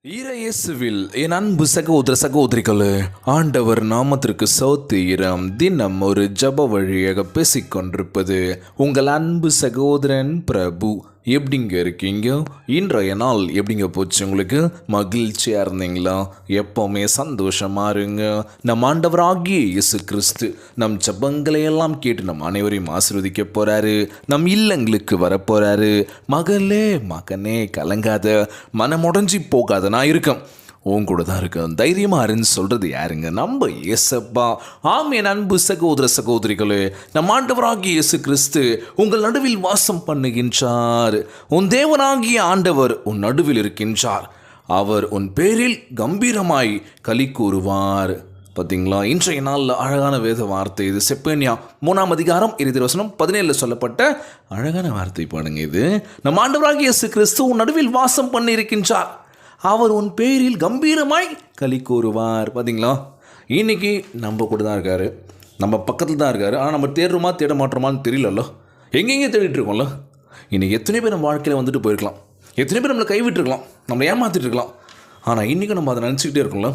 இயேசுவில் என் அன்பு சகோதர சகோதரிகளே, ஆண்டவர் நாமத்திற்கு ஸ்தோத்திரம். தினம் ஒரு ஜப வழியாக பேசிக்கொண்டிருப்பது உங்கள் அன்பு சகோதரன் பிரபு. எப்படிங்க இருக்கீங்க? இன்றைய நாள் எப்படிங்க போச்சு? உங்களுக்கு மகிழ்ச்சியாக இருந்தீங்களா? எப்போவுமே சந்தோஷமாக இருங்க. நம் ஆண்டவராகிய இயேசு கிறிஸ்து நம் ஜபங்களை எல்லாம் கேட்டு நம் அனைவரையும் ஆசீர்வதிக்க போகிறாரு. நம் இல்லங்களுக்கு வரப்போகிறாரு. மகளே மகனே கலங்காத, மனமுடைஞ்சி போகாத, நான் இருக்கேன், உன் கூட தான் இருக்கேன், தைரியமாக இருன்னு சொல்கிறது யாருங்க? நம்ம இயேசப்பா. ஆம் என் அன்பு சகோதர சகோதரிகளே, நம் ஆண்டவராகிய இயேசு கிறிஸ்து உங்கள் நடுவில் வாசம் பண்ணுகின்றார். உன் தேவனாகிய ஆண்டவர் உன் நடுவில் இருக்கின்றார். அவர் உன் பேரில் கம்பீரமாய் களி கூறுவார். பார்த்தீங்களா? இன்றைய நாளில் அழகான வேத வார்த்தை இது. செப்பேனியா 3 அதிகாரம் 17 சொல்லப்பட்ட அழகான வார்த்தை பாருங்க. இது நம் ஆண்டவராகிய இயேசு கிறிஸ்து உன் நடுவில் வாசம் பண்ணி இருக்கின்றார். அவர் உன் பேரில் கம்பீரமாய் களி கூறுவார். பார்த்தீங்களா? இன்றைக்கி நம்ம கூட தான் இருக்கார், நம்ம பக்கத்தில் தான் இருக்கார். ஆனால் நம்ம தேடுறோமா தேட மாட்டோமான்னு தெரியலல்ல. எங்கெங்கே தேடிட்டு இருக்கோம்ல. இன்றைக்கி எத்தனை பேர் நம்ம வாழ்க்கையில் வந்துட்டு போயிருக்கலாம், எத்தனை பேர் நம்மளை கைவிட்டுருக்கலாம், நம்மளை ஏமாற்றிட்டு இருக்கலாம். ஆனால் இன்றைக்கும் நம்ம அதை நினச்சிக்கிட்டே இருக்கோம்ல.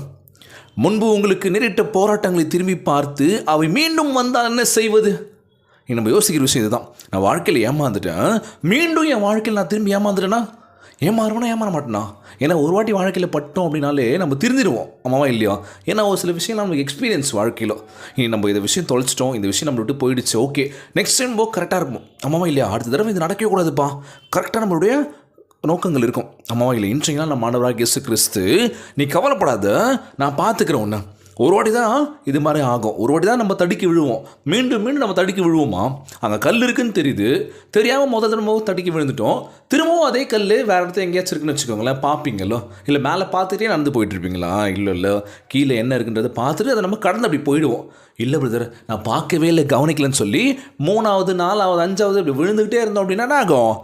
முன்பு உங்களுக்கு நேரிட்ட போராட்டங்களை திரும்பி பார்த்து அவை மீண்டும் வந்தால் என்ன செய்வது? நம்ம யோசிக்கிற விஷயம் இதுதான். நான் வாழ்க்கையில் ஏமாந்துட்டேன், மீண்டும் என் வாழ்க்கையில் நான் திரும்பி ஏமாந்துட்டேன்னா ஏமாறுவேனா ஏமாற மாட்டேனா? ஏன்னா ஒரு வாட்டி வாழ்க்கையில் பட்டோம் அப்படின்னாலே நம்ம திருந்திடுவோம், ஆமாவா இல்லையா? ஏன்னா ஒரு சில விஷயம் நமக்கு எக்ஸ்பீரியன்ஸ் வாழ்க்கையில். இனி நம்ம இந்த விஷயம் தொலைச்சிட்டோம், இந்த விஷயம் நம்ம விட்டு போயிடுச்சு, ஓகே நெக்ஸ்ட் டைம் கரெக்டாக இருக்கும், ஆமாவா இல்லையா? அடுத்த தடவை இது நடக்கவே கூடாதுப்பா, கரெக்டாக நம்மளுடைய நோக்கங்கள் இருக்கும், ஆமாவா இல்லை? இன்றைக்கு நாள் நம்ம ஆண்டவராகிய இயேசு கிறிஸ்து, நீ கவலைப்படாத, நான் பார்த்துக்கிறேன் உன்னை. ஒரு வாட்டி தான் இது மாதிரி ஆகும், ஒரு வாட்டி தான் நம்ம தடுக்கி விழுவோம், மீண்டும் மீண்டும் நம்ம தடுக்கி விழுவோமா? அங்கே கல் இருக்குன்னு தெரியுது, தெரியாமல் முதல் தடவை தடுக்கி விழுந்துட்டோம், திரும்பவும் அதே கல் வேறு இடத்துல எங்கேயாச்சும் இருக்குன்னு வச்சுக்கோங்களேன், பார்ப்பீங்களோ? இல்லை மேலே பார்த்துட்டே நடந்து போயிட்டுருப்பீங்களா? இல்லை கீழே என்ன இருக்குன்றதை பார்த்துட்டு அதை நம்ம கடந்து அப்படி போயிடுவோம். இல்லை பிரதர், நான் பார்க்கவே இல்லை, கவனிக்கலன்னு சொல்லி 3வது 4வது 5வது இப்படி விழுந்துக்கிட்டே இருந்தோம் அப்படின்னா என்ன ஆகும்?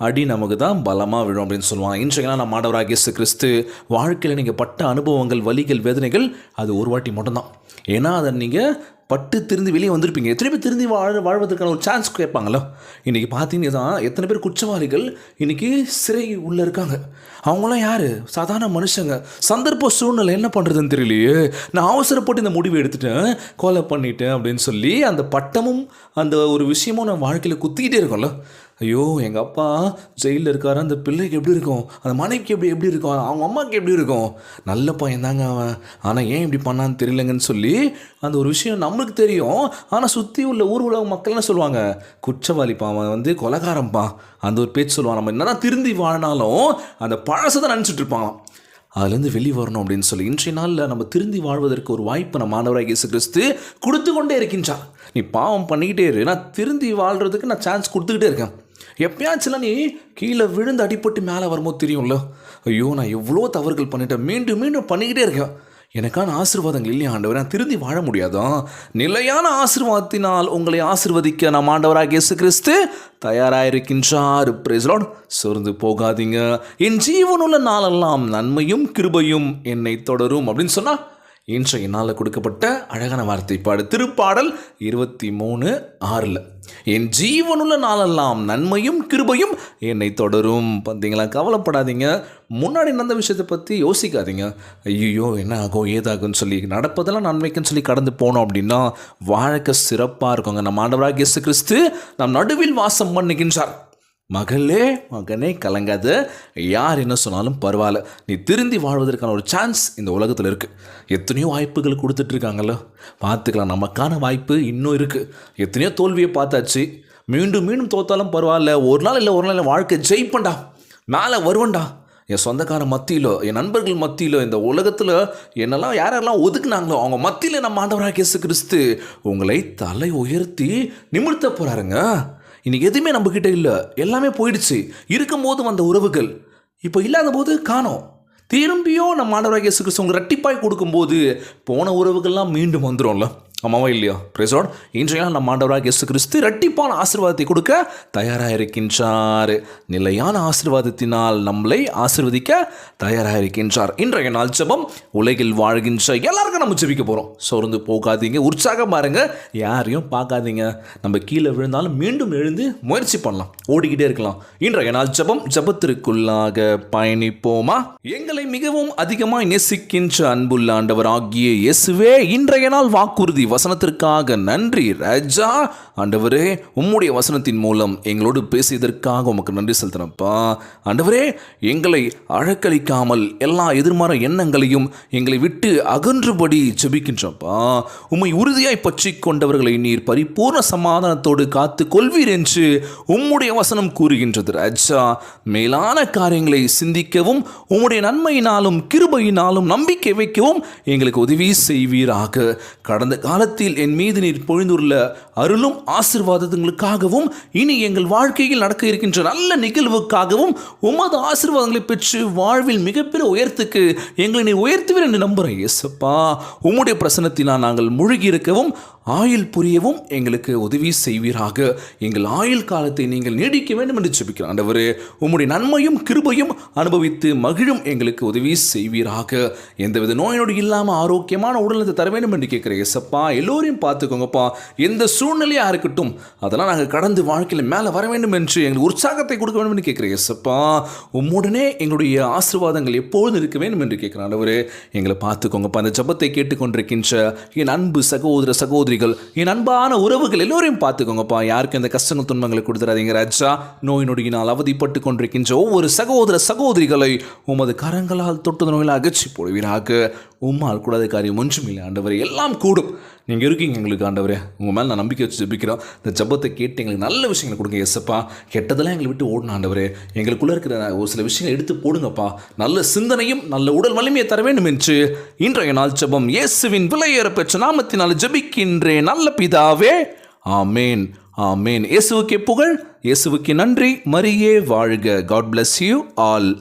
அடி நமக்கு தான் பலமாக விழும் அப்படின்னு சொல்லுவாங்க. இன்றைக்கெல்லாம் நம்ம ஆண்டவராகிய இயேசு கிறிஸ்து வாழ்க்கையில் நீங்கள் பட்ட அனுபவங்கள், வலிகள், வேதனைகள் அது ஒரு வாட்டி மட்டும்தான். ஏன்னா அதை நீங்கள் பட்டு திருந்தி வெளியே வந்திருப்பீங்க. எத்தனை பேர் திருந்தி வாழ்வதற்கான ஒரு சான்ஸ் கேட்பாங்களோ? இன்றைக்கி பார்த்தீங்கன்னா தான் எத்தனை பேர் குற்றவாளிகள் இன்றைக்கி சிறை உள்ளே இருக்காங்க. அவங்களாம் யார்? சாதாரண மனுஷங்க. சந்தர்ப்ப சூழ்நிலை என்ன பண்ணுறதுன்னு தெரியலையே, நான் அவசரப்பட்டு இந்த முடிவை எடுத்துட்டேன், கொலை பண்ணிட்டேன் அப்படின்னு சொல்லி அந்த பட்டமும் அந்த ஒரு விஷயமும் நான் வாழ்க்கையில் குத்திக்கிட்டே இருக்கோம்ல. ஐயோ எங்கள் அப்பா ஜெயிலில் இருக்காரு, அந்த பிள்ளைக்கு எப்படி இருக்கும், அந்த மனைவிக்கு எப்படி இருக்கும், அவங்க அம்மாவுக்கு எப்படி இருக்கும், நல்ல பையன் தாங்க அவன், ஆனால் ஏன் இப்படி பண்ணான்னு தெரியலங்கன்னு சொல்லி அந்த ஒரு விஷயம் நம்மளுக்கு தெரியும். ஆனால் சுற்றி உள்ள ஊர் உலக மக்கள் என்ன சொல்லுவாங்க? குற்றவாளிப்பா, அவன் கொலைகாரம்பா, அந்த ஒரு பேச்சு சொல்லுவான். நம்ம என்னதான் திருந்தி வாழ்னாலும் அந்த பழசை தான் நினச்சிட்டு இருப்பாங்களாம். அதுலேருந்து வெளியே வரணும் அப்படின்னு சொல்லி இன்றைய நாளில் நம்ம திருந்தி வாழ்வதற்கு ஒரு வாய்ப்பு நம்ம ஆண்டவராகிய இயேசு கிறிஸ்து கொடுத்து கொண்டே இருக்கின்றார். நீ பாவம் பண்ணிக்கிட்டே இரு, நான் திருந்தி வாழ்கிறதுக்கு நான் சான்ஸ் கொடுத்துக்கிட்டே இருக்கேன். எப்பயாச்சும் நீ கீழே விழுந்து அடிப்பட்டு மேலே வரும்போது தெரியும்ல, ஐயோ நான் எவ்வளோ தவறுகள் பண்ணிட்டேன், மீண்டும் மீண்டும் பண்ணிக்கிட்டே இருக்கேன், எனக்கான ஆசீர்வாதங்கள் இல்லையா ஆண்டவர், நான் திருந்தி வாழ முடியாதா? நிலையான ஆசீர்வாதத்தினால் உங்களை ஆசீர்வதிக்க நம் ஆண்டவராகிய இயேசு கிறிஸ்து தயாராயிருக்கின்றார். Price Lord. சோர்ந்து போகாதீங்க, என் ஜீவனுள்ள நாளெல்லாம் நன்மையும் கிருபையும் என்னை தொடரும் அப்படின்னு சொன்னால் இன்றைய நாளில் கொடுக்கப்பட்ட அழகான வார்த்தை பாடு. திருப்பாடல் 23:6 என் ஜீவனுள்ள நாளெல்லாம் நன்மையும் கிருபையும் என்னை தொடரும். பார்த்தீங்களா? கவலைப்படாதீங்க, முன்னாடி நடந்த விஷயத்தை பற்றி யோசிக்காதீங்க. ஐயோ என்ன ஆகும் ஏதாகும்னு சொல்லி நடப்பதெல்லாம் நன்மைக்குன்னு சொல்லி கடந்து போனோம் அப்படின்னா வாழ்க்கை சிறப்பாக இருக்குங்க. நம்ம ஆண்டவராகிய இயேசு கிறிஸ்து நம் நடுவில் வாசம் பண்ணுகின்றார். மகளே மகனே கலங்காத, யார் என்ன சொன்னாலும் பரவாயில்ல, நீ திருந்தி வாழ்வதற்கான ஒரு சான்ஸ் இந்த உலகத்தில் இருக்குது. எத்தனையோ வாய்ப்புகள் கொடுத்துட்ருக்காங்கல்ல, பார்த்துக்கலாம். நமக்கான வாய்ப்பு இன்னும் இருக்குது. எத்தனையோ தோல்வியை பார்த்தாச்சு, மீண்டும் மீண்டும் தோத்தாலும் பரவாயில்ல, ஒரு நாள் இல்லை வாழ்க்கை ஜெயிப்பண்டா, மேலே வருவண்டா. என் சொந்தக்கார மத்தியிலோ, என் நண்பர்கள் மத்தியிலோ, இந்த உலகத்தில் என்னெல்லாம் யாரெல்லாம் ஒதுக்குனாங்களோ அவங்க மத்தியில் நம்ம ஆண்டவராகிய இயேசு கிறிஸ்து உங்களை தலை உயர்த்தி நிமிர்த்த போகிறாருங்க. இன்றைக்கி எதுவுமே நம்மக்கிட்ட இல்லை, எல்லாமே போயிடுச்சு. இருக்கும்போது வந்த உறவுகள் இப்போ இல்லாத போது காணோம். திரும்பியும் நம்ம ஆண்டவராகிய இயேசு கிறிஸ்து உங்களை ரெட்டிப்பாய் கொடுக்கும்போது போன உறவுகள்லாம் மீண்டும் வந்துடும்ல. ஆமாவா இல்லையா? பிரேசோட். இன்றைய நாள் நம்ம ஆண்டவராக இயேசு கிறிஸ்து இரட்டிப்பான ஆசீர்வாதத்தை கொடுக்க தயாராக இருக்கின்றார். நிலையான ஆசீர்வாதத்தினால் நம்மளை ஆசீர்வதிக்க தயாராக இருக்கின்றார். இன்றைய நாள் ஜெபம் உலகில் வாழ்கின்ற எல்லாருக்கும் நம்ம ஜெபிக்க போகிறோம். சோர்ந்து போகாதீங்க, உற்சாகம் பாருங்க, யாரையும் பார்க்காதீங்க. நம்ம கீழே விழுந்தாலும் மீண்டும் எழுந்து முயற்சி பண்ணலாம், ஓடிக்கிட்டே இருக்கலாம். இன்றைய நாள் ஜெபம், ஜெபத்திற்குள்ளாக பயணிப்போமா? எங்களை மிகவும் அதிகமாக நேசிக்கின்ற அன்புள்ள ஆண்டவர் ஆகிய இயேசுவே, இன்றைய நாள் வாக்குறுதி வசனத்திற்காக நன்றி ராஜா. ஆண்டவரே, உம்முடைய வசனத்தின் மூலம் எங்களோடு பேசியதற்காக உமக்கு நன்றி செலுத்தினப்பா. ஆண்டவரே, எங்களை அழக்களிக்காமல் எல்லா எதிர்மறை எண்ணங்களையும் எங்களை விட்டு அகன்றுபடி ஜெபிக்கின்றப்பா. உம்மை உறுதியாய் பற்றி கொண்டவர்களை நீர் பரிபூர்ண சமாதானத்தோடு காத்து கொள்வீர் என்று உம்முடைய வசனம் கூறுகின்றது ராஜா. மேலான காரியங்களை சிந்திக்கவும் உம்முடைய நன்மையினாலும் கிருபையினாலும் நம்பிக்கை வைக்கவும் எங்களுக்கு உதவி செய்வீராக. கடந்த காலத்தில் என் மீது நீர் பொழிந்துள்ள அருளும் ஆசீர்வாதங்களுக்காகவும் இனி எங்கள் வாழ்க்கையில் நடக்க இருக்கின்ற நல்ல நிகழ்வுக்காகவும் உமது ஆசீர்வாதங்களை பெற்று வாழ்வில் மிகப்பெரிய உயரத்துக்கு எங்களை நீர் உயர்த்துவீர் என்று நம்புகிறேன் இயேசப்பா. உம்முடைய பிரசன்னத்தினால் நாங்கள் மூழ்கி இருக்கவும் ஆயுள் புரியவும் எங்களுக்கு உதவி செய்வீராக. எங்கள் ஆயுள் காலத்தை நீங்கள் நீடிக்க வேண்டும் என்று ஜெபிக்கிறேன் ஆண்டவரே. உம்முடைய நன்மையும் கிருபையும் அனுபவித்து மகிழும் எங்களுக்கு உதவி செய்வீராக. எந்தவித நோயினோடு இல்லாமல் ஆரோக்கியமான உடல்நலத்தை தர வேண்டும் என்று கேட்குறேன் இயேசப்பா. எல்லோரையும் பார்த்துக்கோங்கப்பா. எந்த சூழ்நிலையாக இருக்கட்டும், அதெல்லாம் நாங்கள் கடந்து வாழ்க்கையில் மேலே வர வேண்டும் என்று எங்களுக்கு உற்சாகத்தை கொடுக்க வேண்டும் என்று கேட்குறேன் இயேசப்பா. உம்முடனே எங்களுடைய ஆசீர்வாதங்கள் எப்பொழுதும் இருக்க வேண்டும் என்று கேட்குறேன் ஆண்டவரே. எங்களை பார்த்துக்கோங்கப்பா. அந்த ஜெபத்தை கேட்டுக்கொண்டிருக்கின்ற என் அன்பு சகோதர சகோதரி, என் அன்பான உறவுகள் எல்லோரையும் பார்த்துக்கோங்கப்பா. யாருக்கு இந்த கஷ்டங்கள் துன்பங்களை கொடுத்துறாதீங்க ராஜா. நோய் நொடியினால் அவதிப்பட்டு கொண்டிருக்கின்ற ஒவ்வொரு சகோதர சகோதரிகளை உமது கரங்களால் தொட்டு நோய்களை அகற்றி போடுவீராக. உம்மால் கூடாத காரியம் ஒன்றுமில்லை ஆண்டவரே, எல்லாம் கூடும். நீங்கள் இருக்கீங்க எங்களுக்கு ஆண்டவரே. உங்கள் மேலே நான் நம்பிக்கை வச்சு ஜெபிக்கிறோம். இந்த ஜெபத்தை கேட்டு எங்களுக்கு நல்ல விஷயங்களை கொடுங்க இயேசப்பா. கெட்டதெல்லாம் எங்களை விட்டு ஓடணும் ஆண்டவரே. எங்களுக்குள்ளே இருக்கிற ஒரு சில விஷயங்களை எடுத்து போடுங்கப்பா. நல்ல சிந்தனையும் நல்ல உடல் வலிமையை தர வேண்டும் என்று இன்றைய நாள் ஜெபம் இயேசுவின் விலையேற பெற்ற நாமத்தினால் ஜெபிக்கின்றேன் நல்ல பிதாவே, ஆமேன், ஆமேன். இயேசுவுக்கே புகழ், இயேசுவுக்கு நன்றி. மரியே வாழ்க. God bless you all.